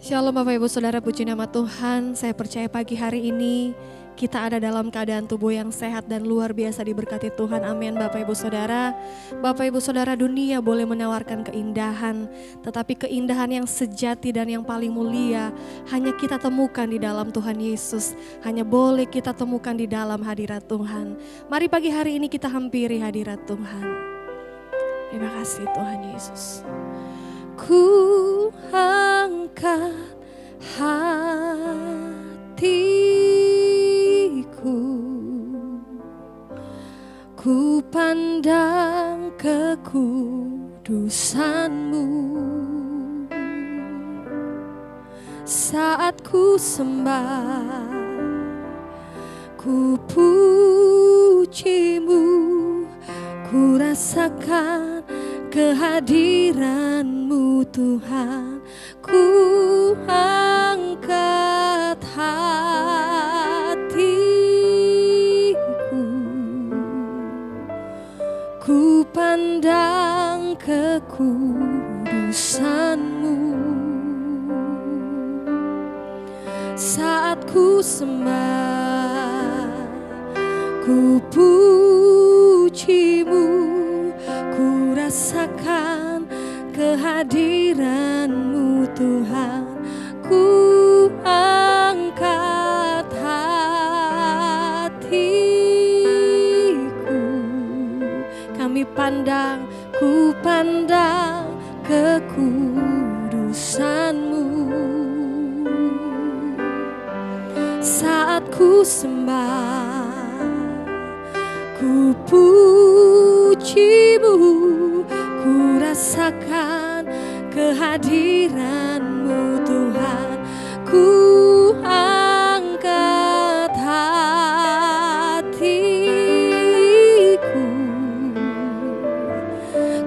Shalom Bapak Ibu Saudara, puji nama Tuhan. Saya percaya pagi hari ini kita ada dalam keadaan tubuh yang sehat dan luar biasa diberkati Tuhan. Amin Bapak Ibu Saudara. Bapak Ibu Saudara, dunia boleh menawarkan keindahan, tetapi keindahan yang sejati dan yang paling mulia hanya kita temukan di dalam Tuhan Yesus. Hanya boleh kita temukan di dalam hadirat Tuhan. Mari pagi hari ini kita hampiri hadirat Tuhan. Terima kasih Tuhan Yesus. Ku angkat hatiku, ku pandang kekudusan-Mu. Saat ku sembah, ku puji-Mu, ku rasakan kehadiran-Mu Tuhan. Ku angkat hatiku, ku pandang kekudusan-Mu. Saat ku sembah, ku puji-Mu, ku rasakan kehadiran-Mu Tuhan. Ku angkat hatiku, kami pandang, ku pandang kekudusan-Mu. Saat ku sembah, ku puji-Mu, ku rasakan kehadiran-Mu Tuhan. Ku angkat hatiku,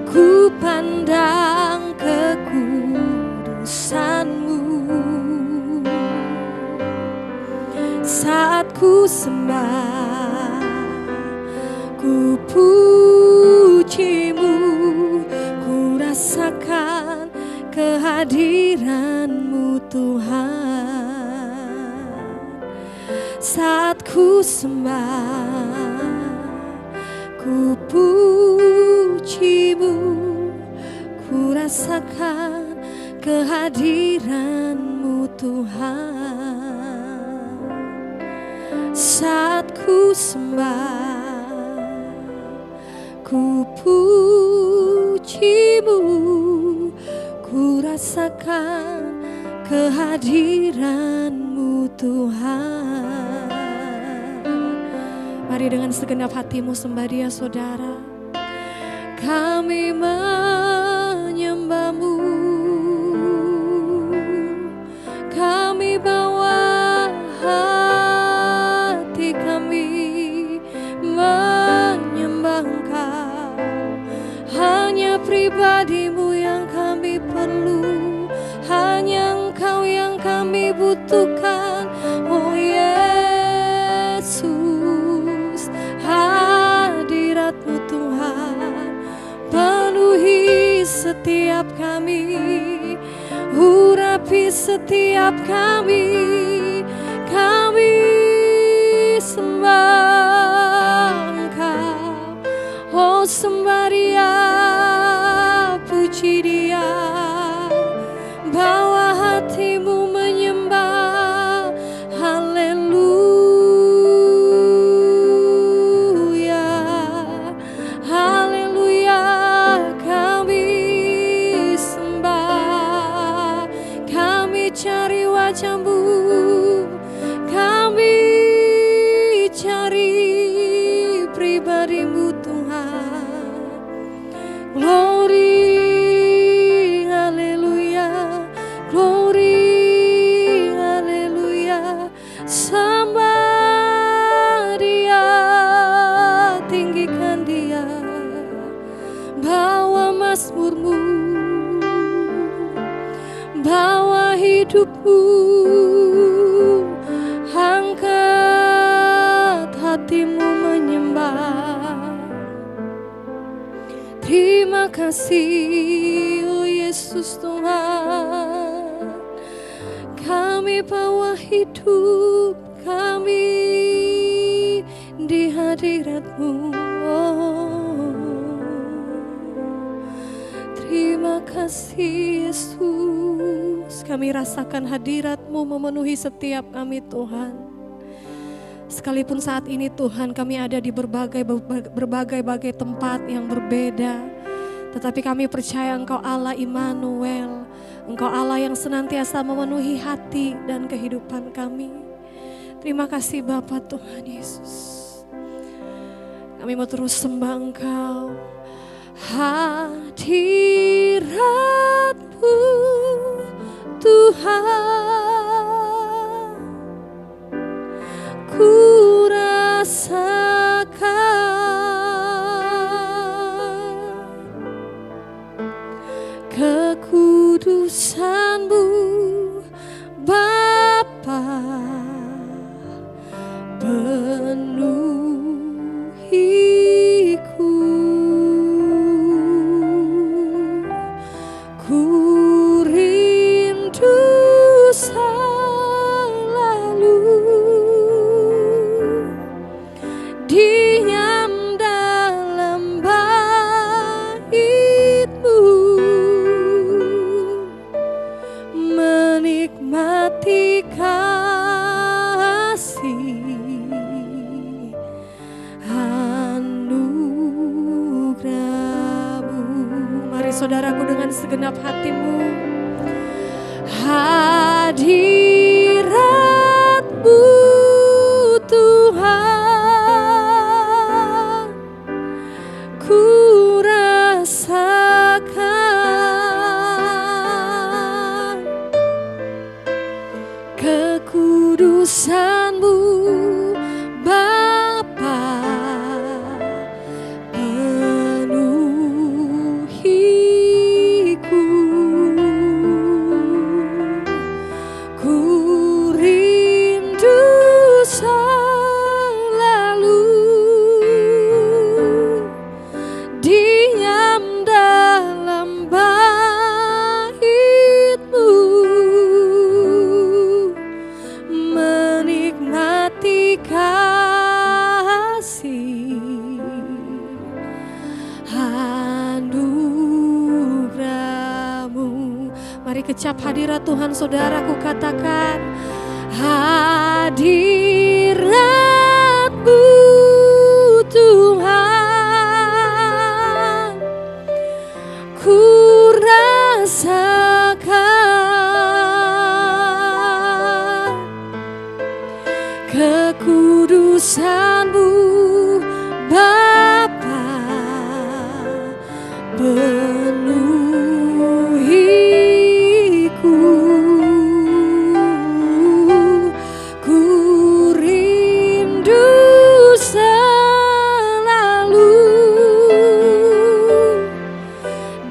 ku pandang kekudusan-Mu. Saat ku sembah, ku puji-Mu, ku rasakan kehadiran-Mu Tuhan. Saat ku sembah, ku puji-Mu, ku rasakan kehadiran-Mu Tuhan. Saat ku sembah, ku puji-Mu, ku rasakan kehadiran-Mu Tuhan. Mari dengan segenap hatimu sembah Dia saudara. Kami menyembah-Mu, kami bawa hati kami menyembah Engkau. Hanya pribadi-Mu yang kami perlu, hanya Engkau yang kami butuhkan. Oh Yesus, hadirat-Mu Tuhan penuhi setiap kami, urapi setiap kami. Kami sembah Engkau, oh sembah Dia, puji Dia, bawa hatimu menyembah. Haleluya, haleluya, kami sembah, kami cari wajah-Mu, kami cari pribadi-Mu Tuhan. Glory, haleluya, glory, haleluya. Sembah Dia, tinggikan Dia, bawa mazmur-Mu, bawa hidup-Mu, angkat hatimu menyembah. Terima kasih, oh Yesus Tuhan. Kami bawa hidup kami di hadirat-Mu. Terima kasih Yesus. Kami rasakan hadirat-Mu memenuhi setiap kami Tuhan. Sekalipun saat ini Tuhan kami ada di berbagai tempat yang berbeda, tetapi kami percaya Engkau Allah Immanuel, Engkau Allah yang senantiasa memenuhi hati dan kehidupan kami. Terima kasih Bapa Tuhan Yesus. Kami mau terus sembah Engkau. Hadirat-Mu Tuhan, ku rasakan kekudusan-Mu Bapa, penuhiku. Ku rindu selalu diam dalam bait-Mu, menikmati kasih anugerah-Mu. Mari saudaraku dengan segenap hatimu, hadirat-Mu Tuhan, ku rasakan kekudusan-Mu Bapa, penuhiku. Ku rindu selalu diam dalam bait-Mu, menikmati kasih anugerah-Mu. Mari kecap hadirat Tuhan saudaraku, katakan hadirat-Mu Tuhan, ku rasakan kekudusan-Mu Bapa, penuhiku. Ku rindu selalu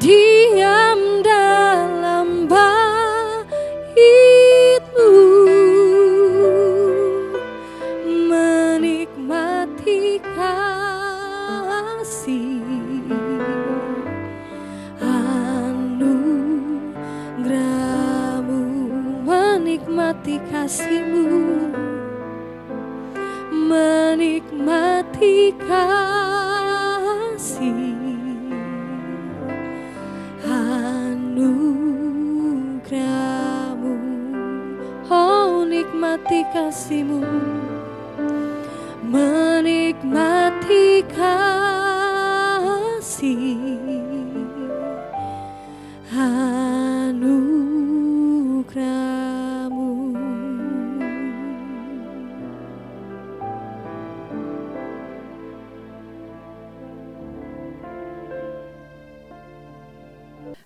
diam dalam bait-Mu, menikmati kasih anugerah-Mu, menikmati kasih-Mu, menikmati kasih anugerah-Mu. Oh, nikmati kasih-Mu, menikmati kasih anugerah-Mu.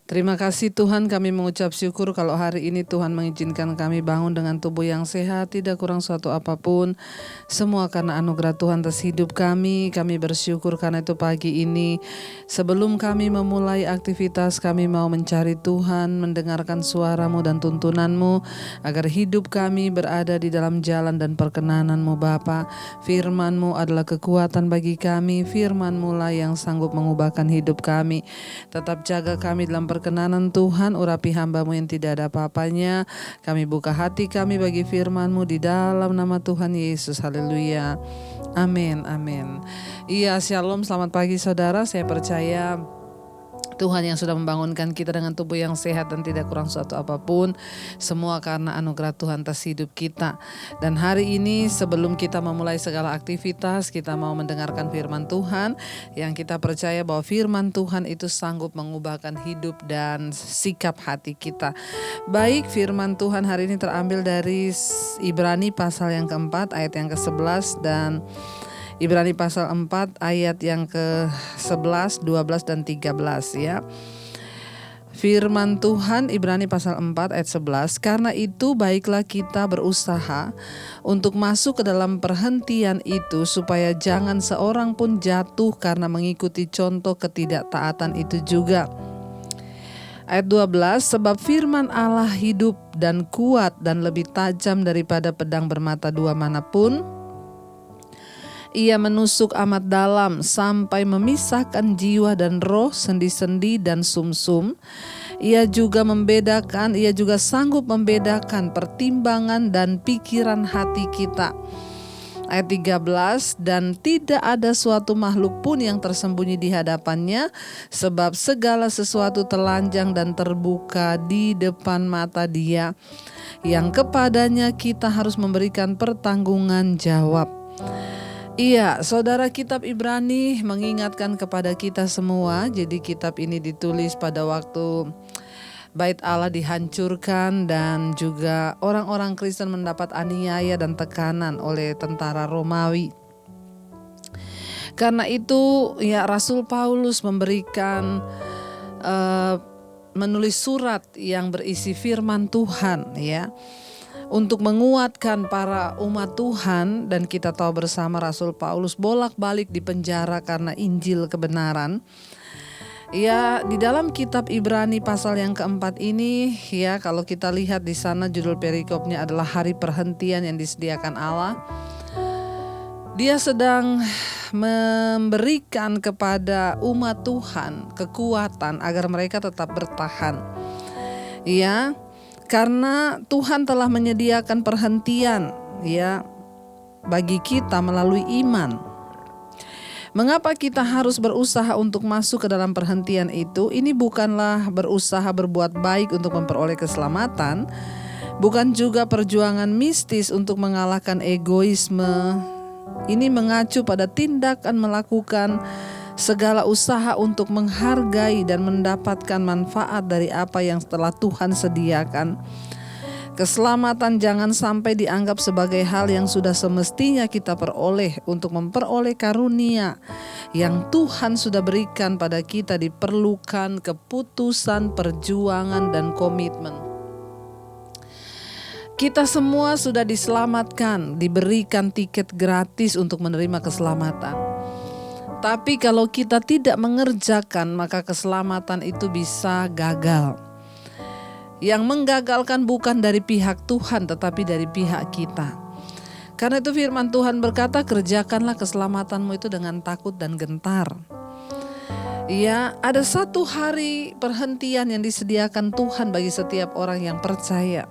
Terima kasih Tuhan, kami mengucap syukur kalau hari ini Tuhan mengizinkan kami bangun dengan tubuh yang sehat, tidak kurang suatu apapun. Semua karena anugerah Tuhan atas hidup kami. Kami bersyukur karena itu pagi ini, sebelum kami memulai aktivitas, kami mau mencari Tuhan, mendengarkan suara-Mu dan tuntunan-Mu, agar hidup kami berada di dalam jalan dan perkenanan-Mu Bapa. Firman-Mu adalah kekuatan bagi kami, firman-Mu lah yang sanggup mengubahkan hidup kami. Tetap jaga kami dalam perkenanan Tuhan, urapi hamba-Mu yang tidak ada apa-apanya. Kami buka hati kami bagi firman-Mu di dalam nama Tuhan Yesus. Haleluya. Amin, amin. Iya, shalom, selamat pagi saudara. Saya percaya Tuhan yang sudah membangunkan kita dengan tubuh yang sehat dan tidak kurang suatu apapun, semua karena anugerah Tuhan atas hidup kita. Dan hari ini sebelum kita memulai segala aktivitas, kita mau mendengarkan firman Tuhan yang kita percaya bahwa firman Tuhan itu sanggup mengubahkan hidup dan sikap hati kita. Baik, firman Tuhan hari ini terambil dari Ibrani pasal yang keempat ayat yang ke-11 dan Ibrani pasal 4 ayat yang ke-11, 12 dan 13 ya. Firman Tuhan Ibrani pasal 4 ayat 11, karena itu baiklah kita berusaha untuk masuk ke dalam perhentian itu supaya jangan seorang pun jatuh karena mengikuti contoh ketidaktaatan itu juga. Ayat 12, sebab firman Allah hidup dan kuat dan lebih tajam daripada pedang bermata dua manapun. Ia menusuk amat dalam sampai memisahkan jiwa dan roh, sendi-sendi dan sumsum. Ia juga sanggup membedakan pertimbangan dan pikiran hati kita. Ayat 13, dan tidak ada suatu makhluk pun yang tersembunyi di hadapannya, sebab segala sesuatu telanjang dan terbuka di depan mata Dia, yang kepadanya kita harus memberikan pertanggungan jawab. Iya, saudara, kitab Ibrani mengingatkan kepada kita semua. Jadi kitab ini ditulis pada waktu Bait Allah dihancurkan dan juga orang-orang Kristen mendapat aniaya dan tekanan oleh tentara Romawi. Karena itu ya Rasul Paulus menulis surat yang berisi firman Tuhan ya, untuk menguatkan para umat Tuhan. Dan kita tahu bersama Rasul Paulus bolak-balik di penjara karena Injil kebenaran. Ya, di dalam kitab Ibrani pasal yang keempat ini ya, kalau kita lihat di sana judul perikopnya adalah hari perhentian yang disediakan Allah. Dia sedang memberikan kepada umat Tuhan kekuatan agar mereka tetap bertahan. Ya, karena Tuhan telah menyediakan perhentian ya bagi kita melalui iman. Mengapa kita harus berusaha untuk masuk ke dalam perhentian itu? Ini bukanlah berusaha berbuat baik untuk memperoleh keselamatan, bukan juga perjuangan mistis untuk mengalahkan egoisme. Ini mengacu pada tindakan melakukan segala usaha untuk menghargai dan mendapatkan manfaat dari apa yang telah Tuhan sediakan. Keselamatan jangan sampai dianggap sebagai hal yang sudah semestinya kita peroleh. Untuk memperoleh karunia yang Tuhan sudah berikan pada kita diperlukan keputusan, perjuangan, dan komitmen. Kita semua sudah diselamatkan, diberikan tiket gratis untuk menerima keselamatan. Tapi kalau kita tidak mengerjakan, maka keselamatan itu bisa gagal. Yang menggagalkan bukan dari pihak Tuhan, tetapi dari pihak kita. Karena itu firman Tuhan berkata, kerjakanlah keselamatanmu itu dengan takut dan gentar. Ya, ada satu hari perhentian yang disediakan Tuhan bagi setiap orang yang percaya.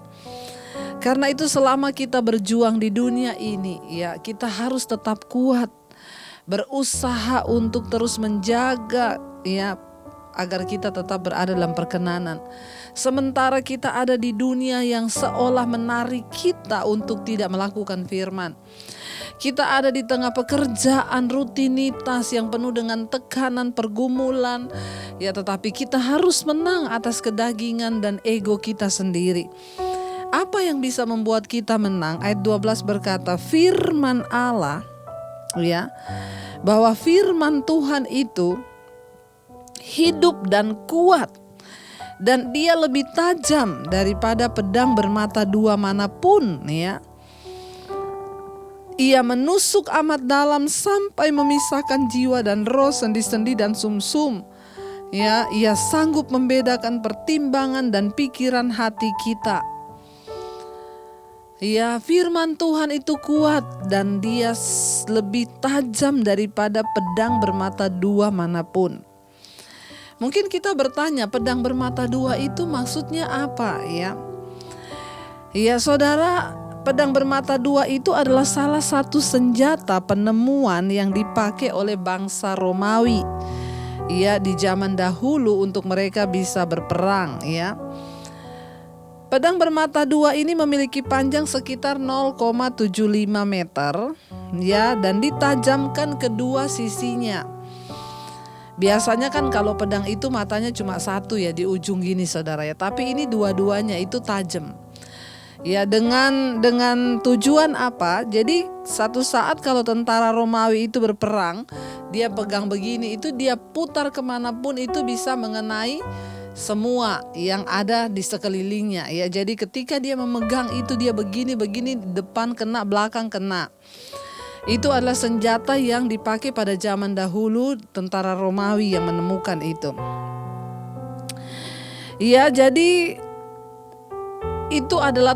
Karena itu selama kita berjuang di dunia ini, ya kita harus tetap kuat. Berusaha untuk terus menjaga ya agar kita tetap berada dalam perkenanan. Sementara kita ada di dunia yang seolah menarik kita untuk tidak melakukan firman. Kita ada di tengah pekerjaan rutinitas yang penuh dengan tekanan, pergumulan. Ya, tetapi kita harus menang atas kedagingan dan ego kita sendiri. Apa yang bisa membuat kita menang? Ayat 12 berkata, firman Allah ya, bahwa firman Tuhan itu hidup dan kuat, dan dia lebih tajam daripada pedang bermata dua manapun ya. Ia menusuk amat dalam sampai memisahkan jiwa dan roh, sendi-sendi dan sumsum. Ya, ia sanggup membedakan pertimbangan dan pikiran hati kita. Ya, firman Tuhan itu kuat dan dia lebih tajam daripada pedang bermata dua manapun. Mungkin kita bertanya, pedang bermata dua itu maksudnya apa ya? Ya saudara, pedang bermata dua itu adalah salah satu senjata penemuan yang dipakai oleh bangsa Romawi ya di zaman dahulu untuk mereka bisa berperang ya. Pedang bermata dua ini memiliki panjang sekitar 0,75 meter ya, dan ditajamkan kedua sisinya. Biasanya kan kalau pedang itu matanya cuma satu ya di ujung gini saudara ya, tapi ini dua-duanya itu tajam. Ya, dengan tujuan apa? Jadi satu saat kalau tentara Romawi itu berperang, dia pegang begini, itu dia putar kemanapun itu bisa mengenai semua yang ada di sekelilingnya ya. Jadi ketika dia memegang itu, dia begini, depan kena, belakang kena. Itu adalah senjata yang dipakai pada zaman dahulu tentara Romawi yang menemukan itu. Ya, jadi itu adalah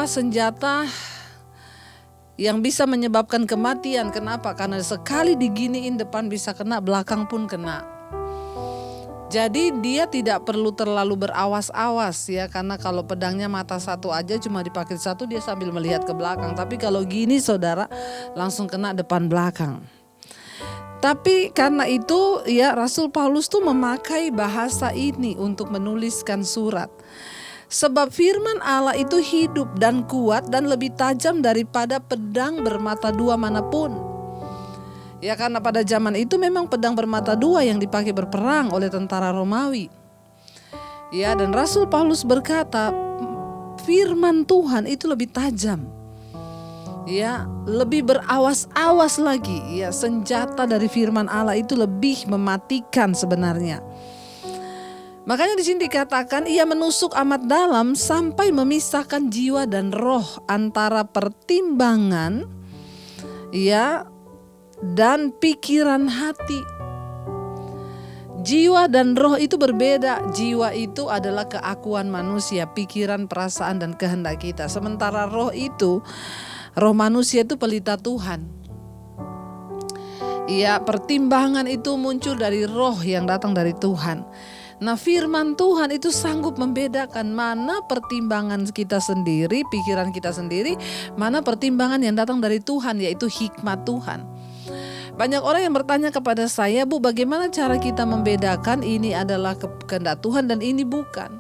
senjata yang bisa menyebabkan kematian. Kenapa? Karena sekali diginiin depan bisa kena, belakang pun kena. Jadi dia tidak perlu terlalu berawas-awas ya, karena kalau pedangnya mata satu aja cuma dipakai satu, dia sambil melihat ke belakang. Tapi kalau gini saudara, langsung kena depan belakang. Tapi karena itu ya Rasul Paulus tuh memakai bahasa ini untuk menuliskan surat. Sebab firman Allah itu hidup dan kuat dan lebih tajam daripada pedang bermata dua manapun. Ya, karena pada zaman itu memang pedang bermata dua yang dipakai berperang oleh tentara Romawi. Ya, dan Rasul Paulus berkata, firman Tuhan itu lebih tajam. Ya, lebih berawas-awas lagi. Ya, senjata dari firman Allah itu lebih mematikan sebenarnya. Makanya di sini dikatakan ia menusuk amat dalam sampai memisahkan jiwa dan roh, antara pertimbangan ya dan pikiran hati. Jiwa dan roh itu berbeda. Jiwa itu adalah keakuan manusia, pikiran, perasaan dan kehendak kita. Sementara roh manusia itu pelita Tuhan. Ya, pertimbangan itu muncul dari roh yang datang dari Tuhan. Nah, firman Tuhan itu sanggup membedakan mana pertimbangan kita sendiri, pikiran kita sendiri, mana pertimbangan yang datang dari Tuhan, yaitu hikmat Tuhan. Banyak orang yang bertanya kepada saya, Bu, bagaimana cara kita membedakan ini adalah kehendak Tuhan dan ini bukan?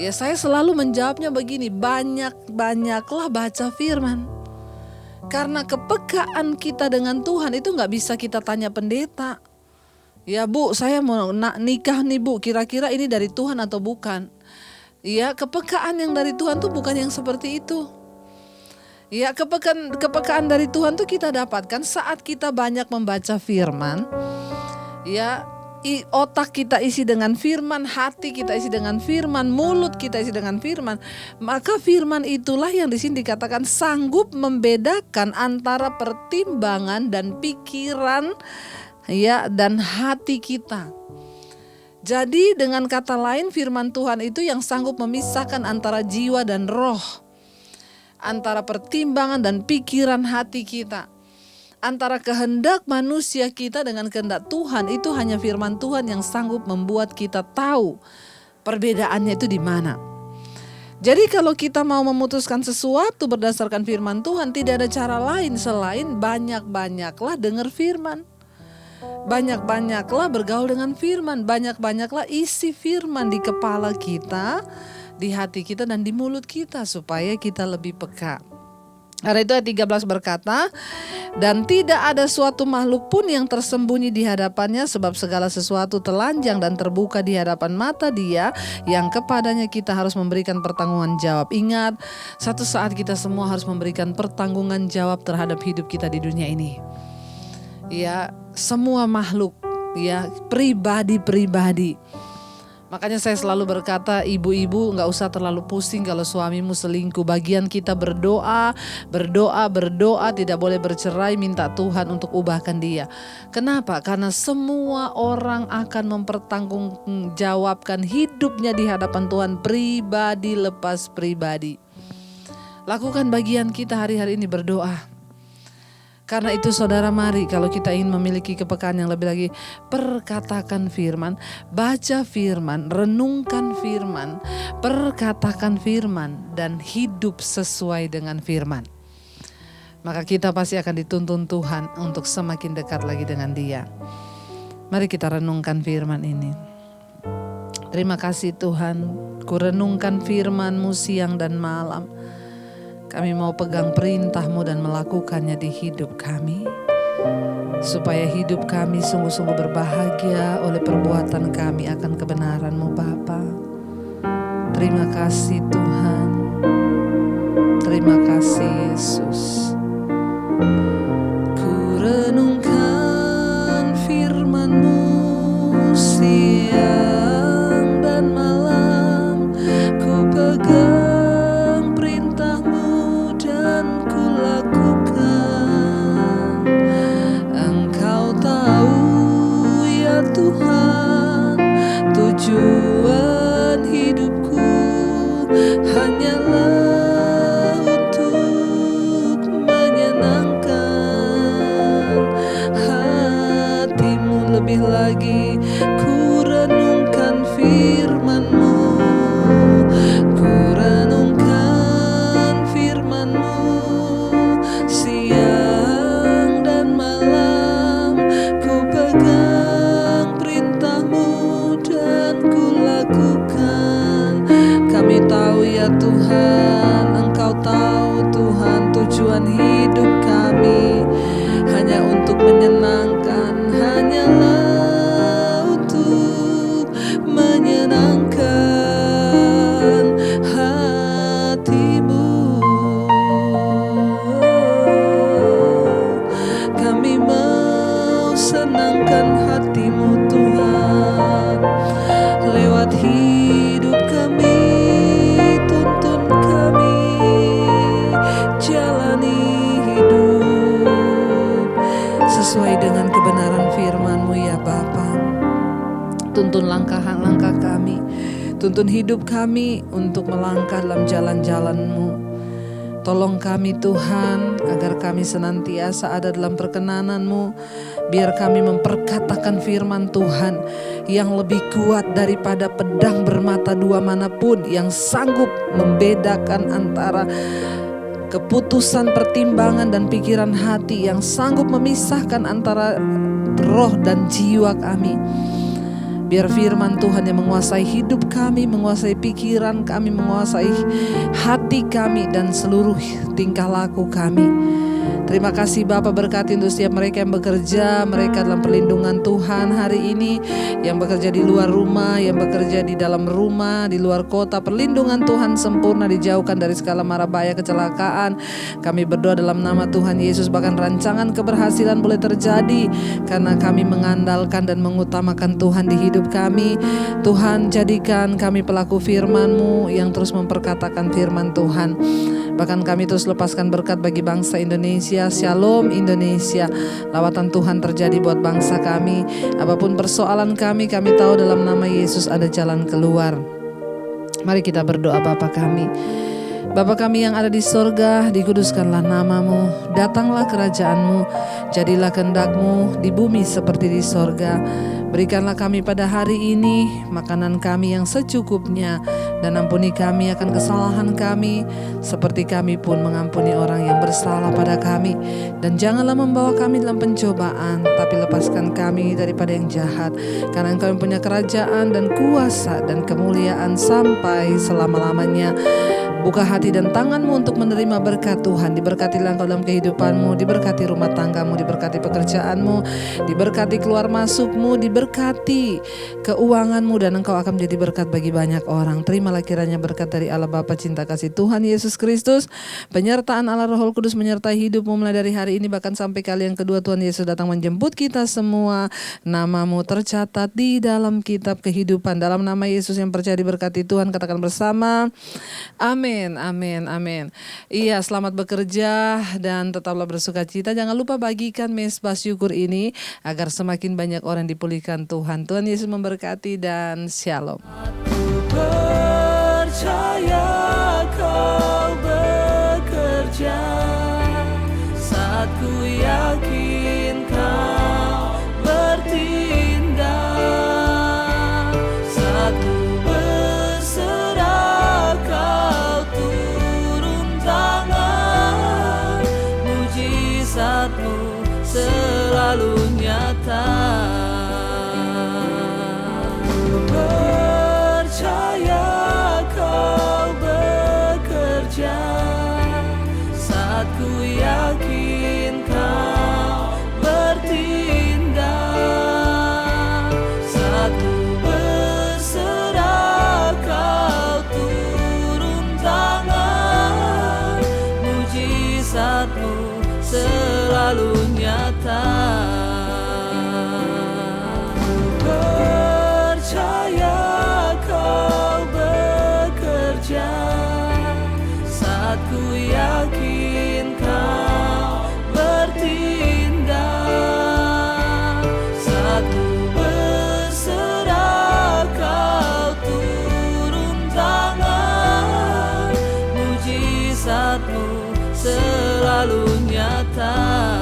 Ya, saya selalu menjawabnya begini, banyaklah baca firman. Karena kepekaan kita dengan Tuhan itu gak bisa kita tanya pendeta. Ya, Bu, saya mau nikah nih, Bu, kira-kira ini dari Tuhan atau bukan? Ya, kepekaan yang dari Tuhan tuh bukan yang seperti itu. Ya, kepekaan dari Tuhan tuh kita dapatkan saat kita banyak membaca firman. Ya, otak kita isi dengan firman, hati kita isi dengan firman, mulut kita isi dengan firman. Maka firman itulah yang di sini dikatakan sanggup membedakan antara pertimbangan dan pikiran ya dan hati kita. Jadi dengan kata lain, firman Tuhan itu yang sanggup memisahkan antara jiwa dan roh, antara pertimbangan dan pikiran hati kita, antara kehendak manusia kita dengan kehendak Tuhan. Itu hanya firman Tuhan yang sanggup membuat kita tahu perbedaannya itu di mana. Jadi kalau kita mau memutuskan sesuatu berdasarkan firman Tuhan, tidak ada cara lain selain banyak-banyaklah dengar firman. Banyak-banyaklah bergaul dengan firman, banyak-banyaklah isi firman di kepala kita, di hati kita dan di mulut kita supaya kita lebih peka. Karena itu ayat 13 berkata, dan tidak ada suatu makhluk pun yang tersembunyi di hadapannya, sebab segala sesuatu telanjang dan terbuka di hadapan mata Dia yang kepadanya kita harus memberikan pertanggungan jawab. Ingat, satu saat kita semua harus memberikan pertanggungan jawab terhadap hidup kita di dunia ini. Ya, semua makhluk, ya, pribadi-pribadi. Makanya saya selalu berkata, ibu-ibu gak usah terlalu pusing kalau suamimu selingkuh. Bagian kita berdoa, tidak boleh bercerai, minta Tuhan untuk ubahkan dia. Kenapa? Karena semua orang akan mempertanggungjawabkan hidupnya di hadapan Tuhan, pribadi lepas pribadi. Lakukan bagian kita hari-hari ini, berdoa. Karena itu saudara, mari kalau kita ingin memiliki kepekaan yang lebih lagi, perkatakan firman, baca firman, renungkan firman, perkatakan firman, dan hidup sesuai dengan firman. Maka kita pasti akan dituntun Tuhan untuk semakin dekat lagi dengan Dia. Mari kita renungkan firman ini. Terima kasih Tuhan, ku renungkan firman-Mu siang dan malam. Kami mau pegang perintah-Mu dan melakukannya di hidup kami, supaya hidup kami sungguh-sungguh berbahagia oleh perbuatan kami akan kebenaran-Mu Bapa. Terima kasih Tuhan, terima kasih Yesus. Ku renungkan firman-Mu siang dan malam, ku pegang tujuan hidupku hanyalah untuk menyenangkan hati-Mu lebih lagi. Ku renungkan firman-Mu, ku renungkan firman-Mu siang dan malam, ku pegang perintah-Mu dan ku lakukan. Kami tahu ya Tuhan, Engkau tahu Tuhan, tujuan hidup kami hanya untuk menyenangkan, hanyalah untuk menyenangkan hati-Mu. Kami mau senangkan hati-Mu Tuhan. Lewat hidup kami, tuntun kami, jalani hidup sesuai dengan kebenaran firman-Mu ya Bapa. Tuntun langkah-langkah kami, tuntun hidup kami untuk melangkah dalam jalan-jalan-Mu. Tolong kami Tuhan, agar kami senantiasa ada dalam perkenanan-Mu. Biar kami memperkatakan firman Tuhan yang lebih kuat daripada pedang bermata dua manapun, yang sanggup membedakan antara keputusan, pertimbangan, dan pikiran hati, yang sanggup memisahkan antara roh dan jiwa kami. Biar firman Tuhan yang menguasai hidup kami, menguasai pikiran kami, menguasai hati kami, dan seluruh tingkah laku kami. Terima kasih Bapa, berkati untuk setiap mereka yang bekerja, mereka dalam perlindungan Tuhan hari ini, yang bekerja di luar rumah, yang bekerja di dalam rumah, di luar kota. Perlindungan Tuhan sempurna, dijauhkan dari segala mara bahaya kecelakaan. Kami berdoa dalam nama Tuhan Yesus, bahkan rancangan keberhasilan boleh terjadi karena kami mengandalkan dan mengutamakan Tuhan di hidup kami. Tuhan, jadikan kami pelaku firman-Mu yang terus memperkatakan firman Tuhan. Bahkan kami terus lepaskan berkat bagi bangsa Indonesia. Shalom Indonesia. Lawatan Tuhan terjadi buat bangsa kami. Apapun persoalan kami tahu dalam nama Yesus ada jalan keluar. Mari kita berdoa. Bapa kami, Bapa kami yang ada di sorga, dikuduskanlah nama-Mu, datanglah kerajaan-Mu, jadilah kehendak-Mu di bumi seperti di sorga. Berikanlah kami pada hari ini makanan kami yang secukupnya, dan ampuni kami akan kesalahan kami, seperti kami pun mengampuni orang yang bersalah pada kami. Dan janganlah membawa kami dalam pencobaan, tapi lepaskan kami daripada yang jahat. Karena Engkau yang punya kerajaan dan kuasa dan kemuliaan sampai selama-lamanya. Buka hati dan tangan-Mu untuk menerima berkat Tuhan. Diberkatilah Engkau dalam kehidupan-Mu, diberkati rumah tangga-Mu, diberkati pekerjaan-Mu, diberkati keluar masuk-Mu, diberkati keuangan-Mu, dan Engkau akan menjadi berkat bagi banyak orang. Terimalah kiranya berkat dari Allah Bapa, cinta kasih Tuhan Yesus Kristus, penyertaan Allah Roh Kudus menyertai hidup-Mu mulai dari hari ini bahkan sampai kali yang kedua Tuhan Yesus datang menjemput kita semua. Nama-Mu tercatat di dalam kitab kehidupan. Dalam nama Yesus yang percaya diberkati Tuhan, katakan bersama, amin. Amin, amin. Iya, selamat bekerja dan tetaplah bersuka cita. Jangan lupa bagikan mesbah syukur ini agar semakin banyak orang dipulihkan Tuhan. Tuhan Yesus memberkati dan shalom. Aku percaya Kau bekerja saat ku mujizat-Mu selalu nyata.